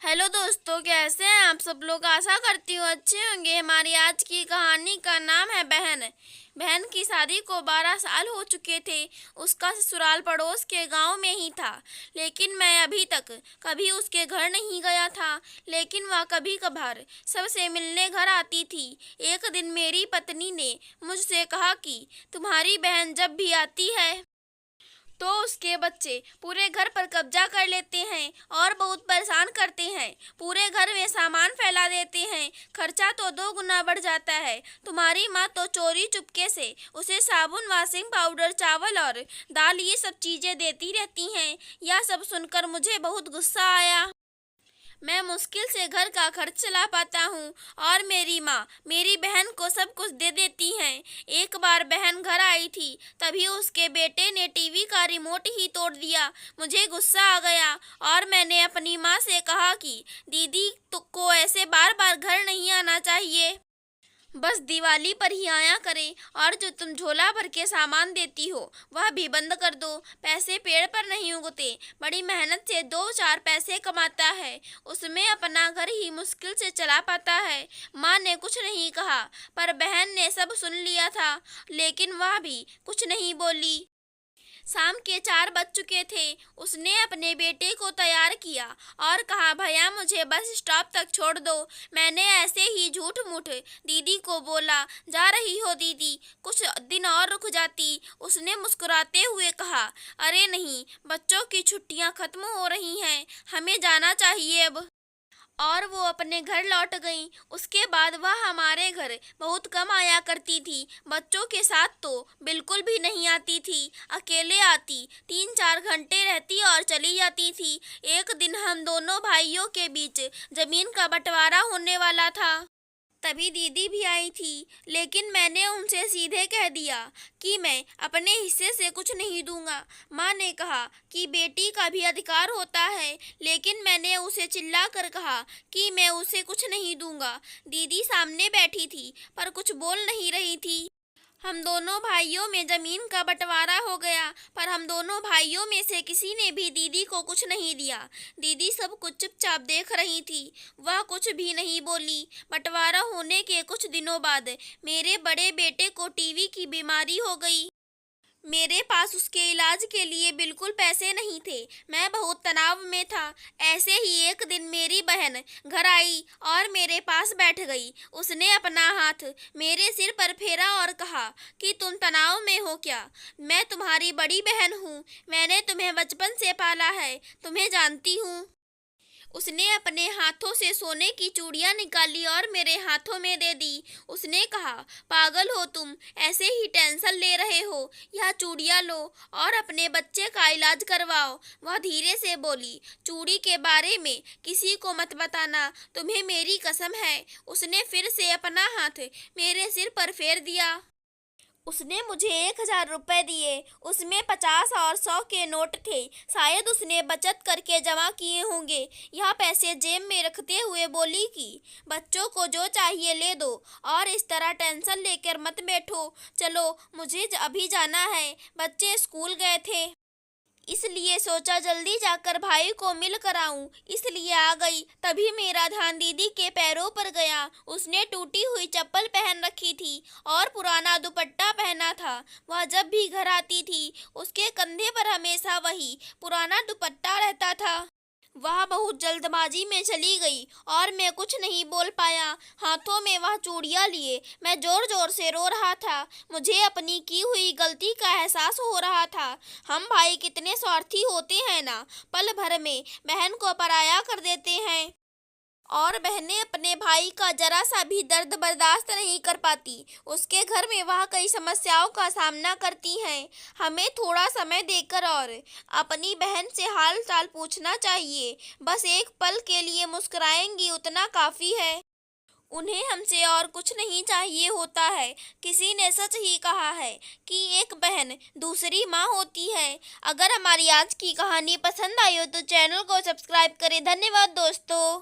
Hello दोस्तों, कैसे हैं आप सब लोग। आशा करती हूँ अच्छे होंगे। हमारी आज की कहानी का नाम है बहन। बहन की शादी को 12 साल हो चुके थे। उसका ससुराल पड़ोस के गांव में ही था, लेकिन मैं अभी तक कभी उसके घर नहीं गया था। लेकिन वह कभी कभार सबसे मिलने घर आती थी। एक दिन मेरी पत्नी ने मुझसे कहा कि तुम्हारी बहन जब भी आती है तो उसके बच्चे पूरे घर पर कब्जा कर लेते हैं और बहुत परेशान करते हैं। पूरे घर में सामान फैला देते हैं। खर्चा तो 2 गुना बढ़ जाता है। तुम्हारी माँ तो चोरी चुपके से उसे साबुन, वॉशिंग पाउडर, चावल और दाल ये सब चीजें देती रहती हैं। यह सब सुनकर मुझे बहुत गुस्सा आया। मैं मुश्किल से घर का खर्च चला पाता हूँ और मेरी माँ मेरी बहन को सब कुछ दे देती हैं। एक बार बहन घर आई थी, तभी उसके बेटे ने टीवी का रिमोट ही तोड़ दिया। मुझे गुस्सा आ गया और मैंने अपनी माँ से कहा कि दीदी को ऐसे बार बार घर नहीं आना चाहिए। बस दिवाली पर ही आया करे, और जो तुम झोला भर के सामान देती हो वह भी बंद कर दो। पैसे पेड़ पर नहीं उगते। बड़ी मेहनत से 2-4 पैसे कमाता है, उसमें अपना घर ही मुश्किल से चला पाता है। माँ ने कुछ नहीं कहा, पर बहन ने सब सुन लिया था, लेकिन वह भी कुछ नहीं बोली। शाम के 4 बज चुके थे। उसने अपने बेटे को तैयार किया और कहा, भैया मुझे बस स्टॉप तक छोड़ दो। मैंने ऐसे ही झूठ मूठ दीदी को बोला, जा रही हो दीदी, कुछ दिन और रुक जाती। उसने मुस्कुराते हुए कहा, अरे नहीं, बच्चों की छुट्टियां खत्म हो रही हैं, हमें जाना चाहिए अब। और वो अपने घर लौट गई। उसके बाद वह हमारे घर बहुत कम आया करती थी। बच्चों के साथ तो बिल्कुल भी नहीं आती थी। अकेले आती, 3-4 घंटे रहती और चली जाती थी। एक दिन हम दोनों भाइयों के बीच जमीन का बंटवारा होने वाला था। तभी दीदी भी आई थी, लेकिन मैंने उनसे सीधे कह दिया कि मैं अपने हिस्से से कुछ नहीं दूंगा। माँ ने कहा कि बेटी का भी अधिकार होता है, लेकिन मैंने उसे चिल्ला कर कहा कि मैं उसे कुछ नहीं दूंगा। दीदी सामने बैठी थी, पर कुछ बोल नहीं रही थी। हम दोनों भाइयों में जमीन का बंटवारा हो गया, पर हम दोनों भाइयों में से किसी ने भी दीदी को कुछ नहीं दिया। दीदी सब कुछ चुपचाप देख रही थी, वह कुछ भी नहीं बोली। बंटवारा होने के कुछ दिनों बाद मेरे बड़े बेटे को टीवी की बीमारी हो गई। मेरे पास उसके इलाज के लिए बिल्कुल पैसे नहीं थे। मैं बहुत तनाव में था। ऐसे ही एक दिन मेरी बहन घर आई और मेरे पास बैठ गई। उसने अपना हाथ मेरे सिर पर फेरा और कहा कि तुम तनाव में हो क्या? मैं तुम्हारी बड़ी बहन हूँ। मैंने तुम्हें बचपन से पाला है, तुम्हें जानती हूँ। उसने अपने हाथों से सोने की चूड़ियां निकाली और मेरे हाथों में दे दी। उसने कहा, पागल हो तुम, ऐसे ही टेंशन ले रहे हो, यह चूड़ियां लो और अपने बच्चे का इलाज करवाओ। वह धीरे से बोली, चूड़ी के बारे में किसी को मत बताना, तुम्हें मेरी कसम है। उसने फिर से अपना हाथ मेरे सिर पर फेर दिया। उसने मुझे 1,000 रुपए दिए। उसमें 50 और 100 के नोट थे। शायद उसने बचत करके जमा किए होंगे। यह पैसे जेब में रखते हुए बोली कि बच्चों को जो चाहिए ले दो और इस तरह टेंशन लेकर मत बैठो। चलो, मुझे अभी जाना है। बच्चे स्कूल गए थे, इसलिए सोचा जल्दी जाकर भाई को मिल कर आऊं, इसलिए आ गई। तभी मेरा ध्यान दीदी के पैरों पर गया। उसने टूटी हुई चप्पल पहन रखी थी और पुराना दुपट्टा पहना था। वह जब भी घर आती थी, उसके कंधे पर हमेशा वही पुराना दुपट्टा रहता था। वह बहुत जल्दबाजी में चली गई और मैं कुछ नहीं बोल पाया। हाथों में वह चूड़ियां लिए मैं जोर जोर से रो रहा था। मुझे अपनी की हुई गलती का एहसास हो रहा था। हम भाई कितने स्वार्थी होते हैं ना, पल भर में बहन को पराया कर देते हैं। और बहनें अपने भाई का जरा सा भी दर्द बर्दाश्त नहीं कर पाती। उसके घर में वह कई समस्याओं का सामना करती हैं। हमें थोड़ा समय देकर और अपनी बहन से हाल चाल पूछना चाहिए। बस एक पल के लिए मुस्कुराएंगी, उतना काफी है। उन्हें हमसे और कुछ नहीं चाहिए होता है। किसी ने सच ही कहा है कि एक बहन दूसरी माँ होती है। अगर हमारी आज की कहानी पसंद आई हो तो चैनल को सब्सक्राइब करें। धन्यवाद दोस्तों।